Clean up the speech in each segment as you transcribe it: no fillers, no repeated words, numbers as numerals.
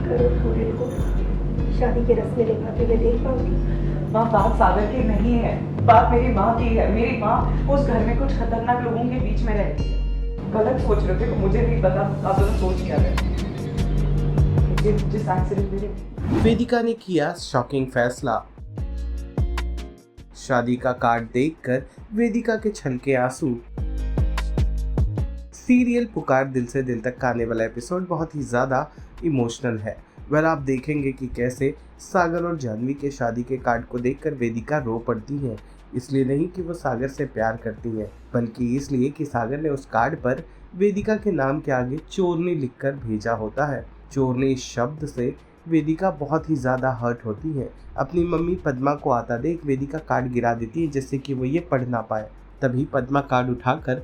करो सूर्य को शादी के रस्में निभाते हुए देख पाऊंगी। माँ, बात सागर की नहीं है, बात मेरी माँ की है। मेरी माँ उस घर में कुछ खतरनाक लोगों के बीच में रहती है। गलत सोच रहे थे तो मुझे नहीं पता, आप दोनों सोच क्या रहे। जिस एक्सीडेंट मेरे वेदिका ने किया शॉकिंग फैसला। शादी का कार्ड देखकर वेदिका के छलके आंसू। सीरियल पुकार दिल से दिल तक का आने वाला एपिसोड बहुत ही ज़्यादा इमोशनल है। वह आप देखेंगे कि कैसे सागर और जानवी के शादी के कार्ड को देखकर वेदिका रो पड़ती है। इसलिए नहीं कि वो सागर से प्यार करती है, बल्कि इसलिए कि सागर ने उस कार्ड पर वेदिका के नाम के आगे चोरनी लिखकर भेजा होता है। चोरनी इस शब्द से वेदिका बहुत ही ज़्यादा हर्ट होती है। अपनी मम्मी पद्मा को आता देख वेदिका कार्ड गिरा देती है जिससे कि वो ये पढ़ ना पाए। तभी पद्मा कार्ड उठाकर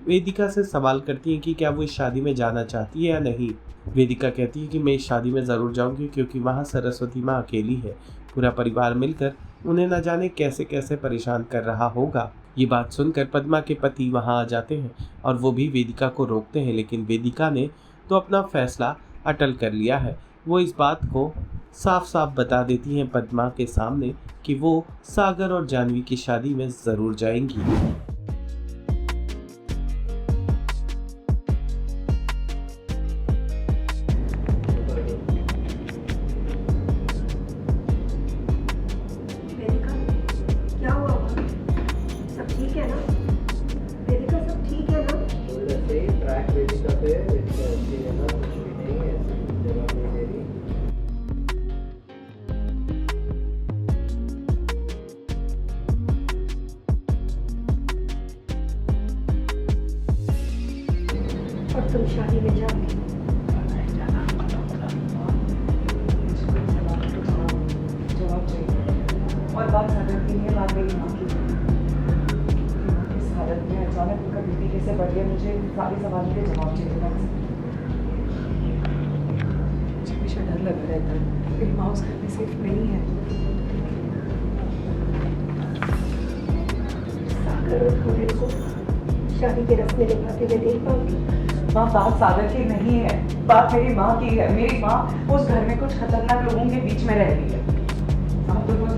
वेदिका से सवाल करती है कि क्या वो इस शादी में जाना चाहती है या नहीं। वेदिका कहती है कि मैं इस शादी में ज़रूर जाऊंगी क्योंकि वहाँ सरस्वती माँ अकेली है। पूरा परिवार मिलकर उन्हें न जाने कैसे कैसे परेशान कर रहा होगा। ये बात सुनकर पद्मा के पति वहाँ आ जाते हैं और वो भी वेदिका को रोकते हैं, लेकिन वेदिका ने तो अपना फैसला अटल कर लिया है। वो इस बात को साफ साफ बता देती हैं पद्मा के सामने कि वो सागर और जानवी की शादी में ज़रूर जाएंगी। वेदिका, क्या हुआ वहाँ? सब ठीक है ना? वेदिका, सब ठीक है ना? वैसे ही ट्रैक वेदिका पे वेदिका अच्छी है ना, कुछ भी नहीं है, जवाब नहीं दे रही। और तुम शादी में जाओगे? जवाब चाहिए। और बात सागर की नहीं है, बात मेरी माँ की है। इस हालत में अचानक उनका बीपी कैसे बढ़ गया, मुझे सारे सवालों के जवाब चाहिए। मुझे हमेशा डर लगा रहता है, मेरी माँ उस घर में सेफ नहीं है। सागर और सूर्य को शादी के रस्में निभाते हुए देख पाऊंगी। माँ, बात सागर की नहीं है, बात मेरी माँ की है। मेरी माँ उस घर में कुछ खतरनाक लोगों के बीच में रहती है। आप दोनों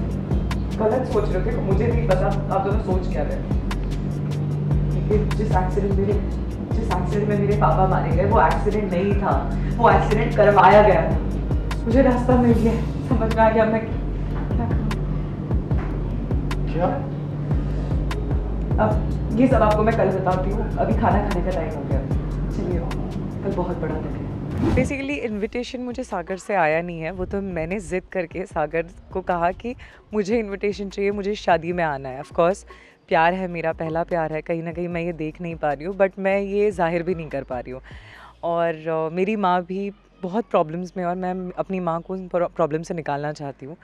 गलत सोच रहे थे तो मुझे नहीं पता, आप दोनों सोच क्या रहे। लेकिन जिस एक्सीडेंट में मेरे पापा मारे गए, वो एक्सीडेंट नहीं था, वो एक्सीडेंट करवाया गया था। मुझे रास्ता मिल गया, समझ में आ गया मैं क्या करूं। क्या? अब ये सब आपको मैं कल बताती हूँ, अभी खाना खाने का टाइम हो गया। चलिए, कल बहुत बड़ा दिन है। बेसिकली इनविटेशन मुझे सागर से आया नहीं है, वो तो मैंने ज़िद करके सागर को कहा कि मुझे इनविटेशन चाहिए, मुझे शादी में आना है। ऑफ कोर्स प्यार है, मेरा पहला प्यार है, कहीं ना कहीं मैं ये देख नहीं पा रही हूँ, बट मैं ये जाहिर भी नहीं कर पा रही हूँ। और मेरी माँ भी बहुत प्रॉब्लम्स में, और मैं अपनी माँ को उन प्रॉब्लम से निकालना चाहती हूँ,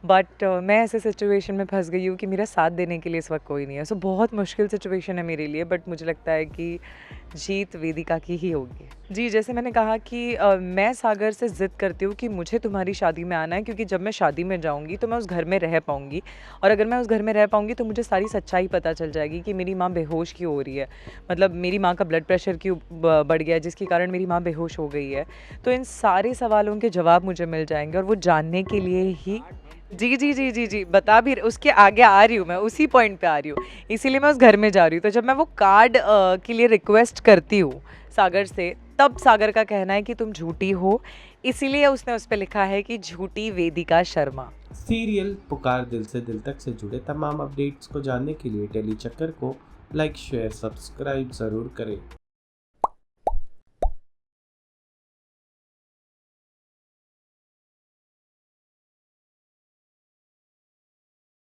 बट मैं ऐसे सिचुएशन में फंस गई हूँ कि मेरा साथ देने के लिए इस वक्त कोई नहीं है। सो बहुत मुश्किल सिचुएशन है मेरे लिए, बट मुझे लगता है कि जीत वेदिका की ही होगी। जी, जैसे मैंने कहा कि मैं सागर से ज़िद करती हूँ कि मुझे तुम्हारी शादी में आना है, क्योंकि जब मैं शादी में जाऊँगी तो मैं उस घर में रह पाऊँगी, और अगर मैं उस घर में रह पाऊँगी तो मुझे सारी सच्चाई पता चल जाएगी कि मेरी माँ बेहोश क्यों हो रही है। मतलब मेरी माँ का ब्लड प्रेशर क्यों बढ़ गया है, जिसके कारण मेरी माँ बेहोश हो गई है। तो इन सारे सवालों के जवाब मुझे मिल जाएंगे, और वो जानने के लिए ही जी जी जी जी जी बता भी उसके आगे आ रही हूँ, मैं उसी पॉइंट पे आ रही हूँ, इसीलिए मैं उस घर में जा रही हूँ। तो जब मैं वो कार्ड के लिए रिक्वेस्ट करती हूँ सागर से, तब सागर का कहना है कि तुम झूठी हो, इसीलिए उसने उस पर लिखा है कि झूठी वेदिका शर्मा। सीरियल पुकार दिल से दिल तक से जुड़े तमाम अपडेट्स को जानने के लिए टेली चक्कर को लाइक शेयर सब्सक्राइब ज़रूर करें।